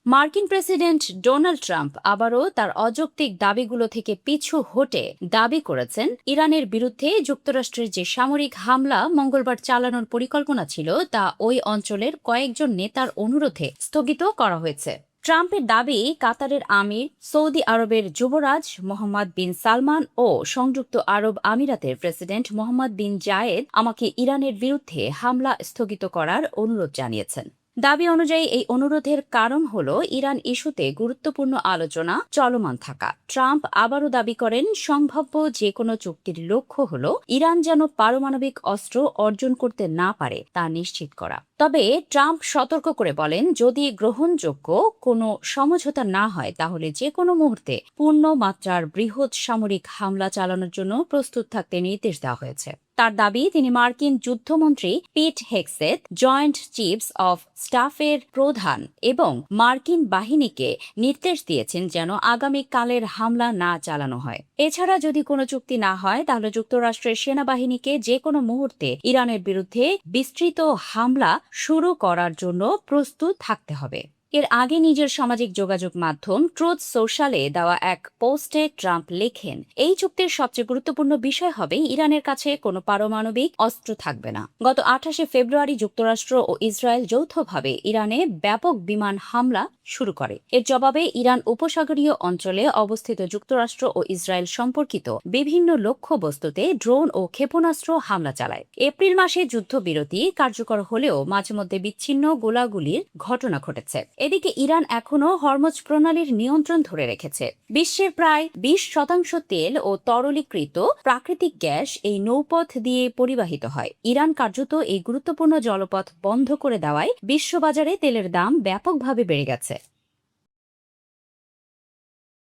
মার্কিন president Donald Trump আবারও তার অযৌক্তিক দাবিগুলো থেকে পিছু হটে দাবি করেছেন ইরানের বিরুদ্ধে যুক্তরাষ্ট্রের যে সামরিক হামলা মঙ্গলবার চালানোর পরিকল্পনা ছিল তা ওই অঞ্চলের কয়েকজন নেতার অনুরোধে স্থগিত করা হয়েছে। ট্রাম্পের দাবি, কাতারের আমির, সৌদি আরবের যুবরাজ মোহাম্মদ বিন সালমান ও সংযুক্ত আরব আমিরাতের প্রেসিডেন্ট মোহাম্মদ বিন জায়েদ আমাকে ইরানের বিরুদ্ধে হামলা স্থগিত করার অনুরোধ জানিয়েছেন। দাবি অনুযায়ী এই অনুরোধের কারণ হল ইরান ইস্যুতে গুরুত্বপূর্ণ আলোচনা চলমান থাকা। ট্রাম্প আবারও দাবি করেন, সম্ভাব্য যে কোনো চুক্তির লক্ষ্য হল ইরান যেন পারমাণবিক অস্ত্র অর্জন করতে না পারে তা নিশ্চিত করা। তবে ট্রাম্প সতর্ক করে বলেন, যদি গ্রহণযোগ্য কোনো সমঝোতা না হয় তাহলে যে কোনো মুহূর্তে পূর্ণ মাত্রার বৃহৎ সামরিক হামলা চালানোর জন্য প্রস্তুত থাকতে নির্দেশ দেওয়া হয়েছে। তার দাবি, তিনি মার্কিন যুদ্ধমন্ত্রী পিট হেগসেথ, জয়েন্ট চিফস অফ স্টাফের প্রধান এবং মার্কিন বাহিনীকে নির্দেশ দিয়েছেন যেন আগামীকালের হামলা না চালানো হয়। এছাড়া যদি কোনো চুক্তি না হয় তাহলে যুক্তরাষ্ট্রের সেনাবাহিনীকে যে কোনো মুহূর্তে ইরানের বিরুদ্ধে বিস্তৃত হামলা শুরু করার জন্য প্রস্তুত থাকতে হবে। এর আগে নিজের সামাজিক যোগাযোগ মাধ্যম ট্রুথ সোশ্যালে দেওয়া এক পোস্টে ট্রাম্প লেখেন, এই চুক্তির সবচেয়ে গুরুত্বপূর্ণ বিষয় হবে ইরানের কাছে কোনো পারমাণবিক অস্ত্র থাকবে না। গত 28শে ফেব্রুয়ারি যুক্তরাষ্ট্র ও ইসরায়েল যৌথভাবে ইরানে ব্যাপক বিমান হামলা শুরু করে। এর জবাবে ইরান উপসাগরীয় অঞ্চলে অবস্থিত যুক্তরাষ্ট্র ও ইসরায়েল সম্পর্কিত বিভিন্ন লক্ষ্যবস্তুতে ড্রোন ও ক্ষেপণাস্ত্র হামলা চালায়। এপ্রিল মাসে যুদ্ধবিরতি কার্যকর হলেও মাঝে মধ্যে বিচ্ছিন্ন গোলাগুলির ঘটনা ঘটেছে। এদিকে ইরান এখনও হরমুজ প্রণালীর নিয়ন্ত্রণ ধরে রেখেছে। বিশ্বের প্রায় 20% তেল ও তরলীকৃত প্রাকৃতিক গ্যাস এই নৌপথ দিয়ে পরিবাহিত হয়। ইরান কার্যত এই গুরুত্বপূর্ণ জলপথ বন্ধ করে দেওয়ায় বিশ্ববাজারে তেলের দাম ব্যাপকভাবে বেড়ে গেছে।